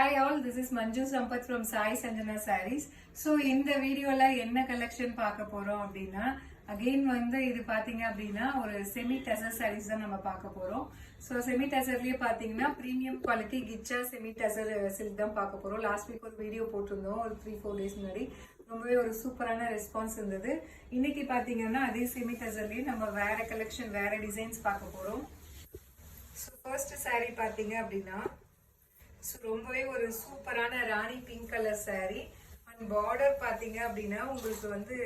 Hi all, this is Manju Sampath from Sai Sanjana Sarees. So இந்த வீடியோல என்ன collection பார்க்க போறோம் அப்படின்னா அகைன் வந்து இது பாத்தீங்க அப்படின்னா ஒரு செமி டசர் சாரீஸ் தான் நம்ம பார்க்க போறோம். ஸோ செமி டசர்லயே பாத்தீங்கன்னா premium quality Kichcha semi tussar silk தான் பார்க்க போறோம். லாஸ்ட் வீக் ஒரு வீடியோ போட்டிருந்தோம் ஒரு 3-4 டேஸ் முன்னாடி. ரொம்பவே ஒரு சூப்பரான ரெஸ்பான்ஸ் இருந்தது. இன்னைக்கு பாத்தீங்கன்னா அதே செமி டசர்லயே நம்ம வேற கலெக்ஷன் வேற டிசைன்ஸ் பார்க்க போறோம். ஸோ ஃபர்ஸ்ட் சாரீ பாத்தீங்க அப்படின்னா ரொம்பவே ஒரு சூப்பரான rani pink colour sari and border பாத்தீங்க அப்படின்னா உங்களுக்கு வந்து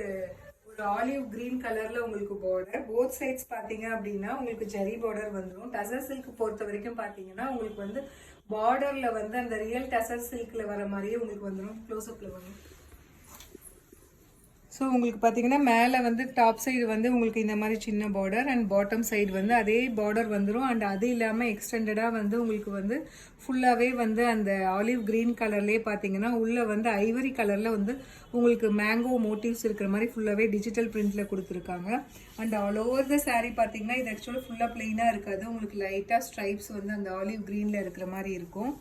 ஒரு ஆலிவ் கிரீன் கலர்ல உங்களுக்கு பார்டர். போத் சைட்ஸ் பாத்தீங்க அப்படின்னா உங்களுக்கு ஜெரி பார்டர் வந்துடும். டசர் சில்க் பொறுத்த வரைக்கும் பாத்தீங்கன்னா உங்களுக்கு வந்து பார்டர்ல வந்து அந்த ரியல் டசர் சில்க்ல வர மாதிரியே உங்களுக்கு வந்துடும். க்ளோஸ்அப்ல வரும். ஸோ உங்களுக்கு பார்த்தீங்கன்னா மேலே வந்து டாப் சைடு வந்து உங்களுக்கு இந்த மாதிரி சின்ன பார்டர் அண்ட் பாட்டம் சைடு வந்து அதே பார்டர் வந்துடும். அண்ட் அது இல்லாமல் எக்ஸ்டெண்டடாக வந்து உங்களுக்கு வந்து ஃபுல்லாகவே வந்து அந்த ஆலிவ் க்ரீன் கலர்லேயே பார்த்தீங்கன்னா உள்ளே வந்து ஐவரி கலரில் வந்து உங்களுக்கு மேங்கோ மோட்டிவ்ஸ் இருக்கிற மாதிரி ஃபுல்லாகவே டிஜிட்டல் பிரிண்டில் கொடுத்துருக்காங்க. And all over the sari பார்த்தீங்கன்னா இது ஆக்சுவலாக ஃபுல்லாக பிளெயினாக இருக்காது. உங்களுக்கு லைட்டாக ஸ்ட்ரைப்ஸ் வந்து அந்த ஆலிவ் க்ரீனில் இருக்கிற மாதிரி இருக்கும்.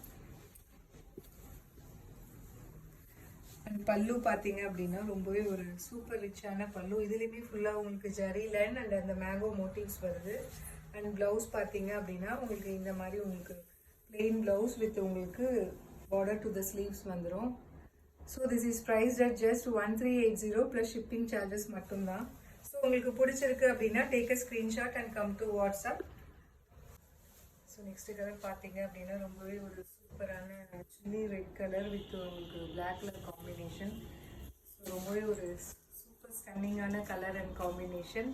அண்ட் பல்லு பார்த்தீங்க அப்படின்னா ரொம்பவே ஒரு சூப்பர் ரிச்சான பல்லு. இதுலேயுமே ஃபுல்லாக உங்களுக்கு ஜரி லைன் அண்ட் அந்த மேங்கோ மோட்டிவ்ஸ் வருது. அண்ட் ப்ளவுஸ் பார்த்தீங்க அப்படின்னா உங்களுக்கு இந்த மாதிரி உங்களுக்கு பிளெயின் ப்ளவுஸ் வித் உங்களுக்கு பார்டர் டு த ஸ்லீவ்ஸ் வந்துடும். So this is priced at just 1380 plus shipping charges மட்டும்தான். ஸோ உங்களுக்கு பிடிச்சிருக்கு அப்படின்னா take a screenshot and come to WhatsApp. So next colour பார்த்தீங்க அப்படின்னா ரொம்பவே ஒரு சூப்பரான சில்லி ரெட் கலர் வித் உங்களுக்கு பிளாக் கலர் காம்பினேஷன். ஸோ ரொம்பவே ஒரு சூப்பர் ஸ்டன்னிங்கான கலர் அண்ட் காம்பினேஷன்.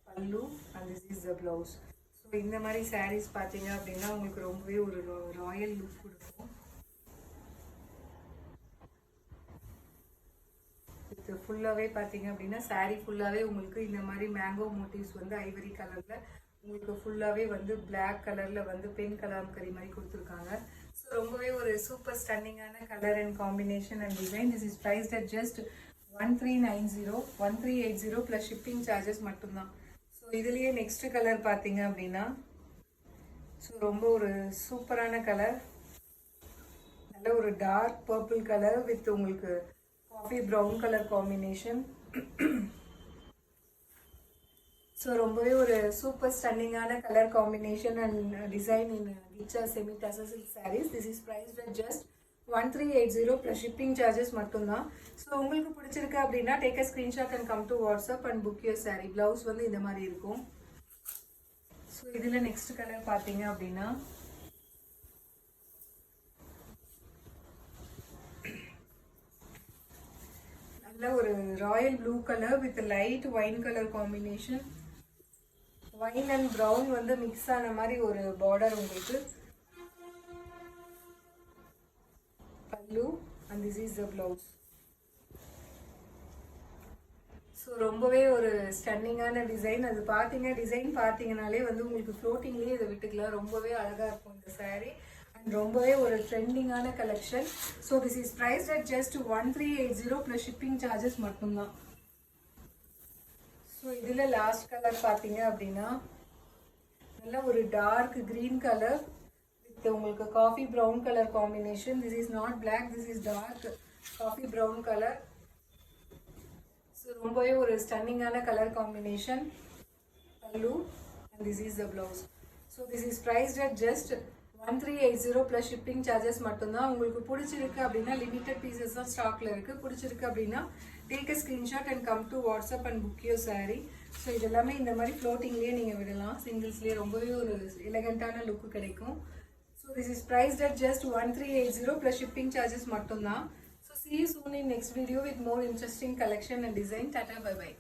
பல்லு and this is the blouse. So இந்த மாதிரி சாரீஸ் பார்த்தீங்க அப்படின்னா உங்களுக்கு ரொம்பவே ஒரு ராயல் லுக் கொடுக்கும். இது ஃபுல்லாகவே பார்த்தீங்க அப்படின்னா சாரீ ஃபுல்லாகவே உங்களுக்கு இந்த மாதிரி மேங்கோ மோட்டிவ்ஸ் வந்து ஐவரி கலரில் உங்களுக்கு ஃபுல்லாகவே வந்து பிளாக் கலரில் வந்து பென் கலாம்கரி மாதிரி கொடுத்துருக்காங்க. ஸோ ரொம்பவே ஒரு சூப்பர் ஸ்டன்னிங்கான colour and combination and design. This is priced at just 1380 plus shipping charges மட்டும்தான். ஸோ இதுலேயே நெக்ஸ்ட் கலர் பார்த்தீங்க அப்படின்னா ஸோ ரொம்ப ஒரு சூப்பரான கலர். நல்ல ஒரு டார்க் பர்பிள் கலர் வித் உங்களுக்கு coffee brown colour combination. So ரொம்பவே ஒரு சூப்பர் ஸ்டன்னிங்கான colour combination and design in கிச்சா semi tussar silk saris. This is priced at just 1380 plus shipping charges மட்டும்தான். ஸோ உங்களுக்கு பிடிச்சிருக்கு அப்படின்னா take a screenshot and come to WhatsApp and book your sari. Blouse வந்து இந்த மாதிரி இருக்கும். ஸோ இதில் நெக்ஸ்ட் கலர் பார்த்தீங்க அப்படின்னா நல்ல ஒரு Royal blue colour with light wine colour combination. Wine and brown வந்து மிக்ஸ் ஆன மாதிரி ஒரு பார்டர் உங்களுக்கு. பல்லு and this is the blouse. So ரொம்பவே ஒரு ஸ்டன்னிங்கான டிசைன். அது பார்த்தீங்க டிசைன் பார்த்தீங்கனாலே வந்து உங்களுக்கு ஃப்ளோட்டிங்லேயே இதை விட்டுக்கலாம். ரொம்பவே அழகாக இருக்கும் இந்த சாரீ அண்ட் ரொம்பவே ஒரு ட்ரெண்டிங்கான collection. So this is priced at just 1380 plus shipping charges மட்டும்தான். ஸோ இதில் லாஸ்ட் கலர் பார்த்தீங்க அப்படின்னா நல்ல ஒரு டார்க் க்ரீன் கலர் வித் உங்களுக்கு coffee brown colour combination. This is not black, this is dark coffee brown colour. So ரொம்பவே ஒரு ஸ்டன்னிங்கான கலர் காம்பினேஷன். பல்லு and this is the blouse. So this is priced at just 1380 plus shipping charges மட்டும்தான். உங்களுக்கு பிடிச்சிருக்கு அப்படின்னா limited pieces தான் ஸ்டாக்ல இருக்குது. பிடிச்சிருக்கு அப்படின்னா take a screenshot and come to WhatsApp and book your sari. So இதெல்லாமே இந்த மாதிரி ஃப்ளோட்டிங்லேயே நீங்கள் விடலாம். சிங்கிள்ஸ்லேயே ரொம்பவே ஒரு எலகண்ட்டான லுக்கு கிடைக்கும். So this is priced at just 1380 plus shipping charges மட்டும்தான். So see you soon in next video with more interesting collection and design. Tata, bye bye.